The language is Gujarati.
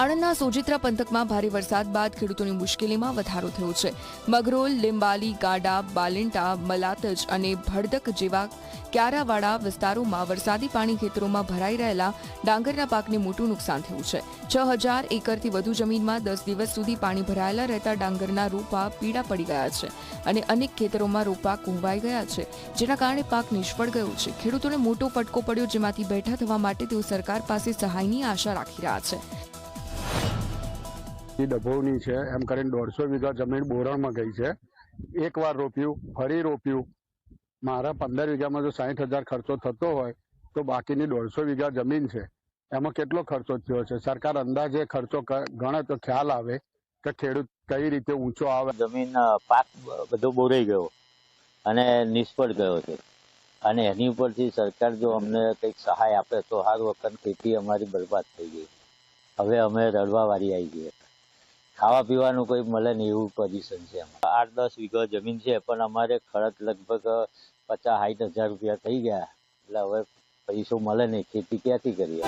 આણંદના સોજિત્રા પંથકમાં ભારે વરસાદ બાદ ખેડૂતોની મુશ્કેલીમાં વધારો થયો છે. મગરોલ, લીંબાલી, ગાડા, બાલિંટા, મલાતજ અને ભડદક જેવા ક્યારાવાળા વિસ્તારોમાં વરસાદી પાણી ખેતરોમાં ભરાઈ રહેલા ડાંગરના પાકને મોટું નુકસાન થયું છે. 6000 એકરથી વધુ જમીનમાં 10 દિવસ સુધી પાણી ભરાયેલા રહેતા ડાંગરના રોપા પીળા પડી ગયા છે અને અનેક ખેતરોમાં રોપા કૂંવાઈ ગયા છે, જેના કારણે પાક નિષ્ફળ ગયો છે. ખેડૂતોને મોટો ફટકો પડ્યો, જેમાંથી બેઠા થવા માટે તેઓ સરકાર પાસે સહાયની આશા રાખી રહ્યા છે. ડભોની છે એમ કરીને 150 વીઘા જમીન બોરણમાં ગઈ છે. એકવાર રોપ્યું, ફરી રોપ્યું. મારા 15 વીઘામાં જો 60,000 ખર્ચો થતો હોય તો બાકીની 150 વીઘા જમીન છે એમાં કેટલો ખર્ચો થયો છે? સરકાર અંદાજે ખર્ચો ગણે તો ખ્યાલ આવે કે ખેડૂત કઈ રીતે ઊંચો આવે. જમીન પાક બધો બોરાઈ ગયો અને નિષ્ફળ ગયો છે, અને એની ઉપરથી સરકાર જો અમને કંઈક સહાય આપે તો હર વખત ખેતી અમારી બરબાદ થઈ ગઈ. હવે અમે રડવા વાળી આવી ગઈ. ખાવા પીવાનું કોઈ મળે ને એવું પોઝિશન છે. 8-10 વીઘા જમીન છે, પણ અમારે ખર્ચ લગભગ 50-60 હજાર રૂપિયા થઈ ગયા. એટલે હવે પૈસો મળે નહીં, ખેતી ક્યાંથી કરીએ?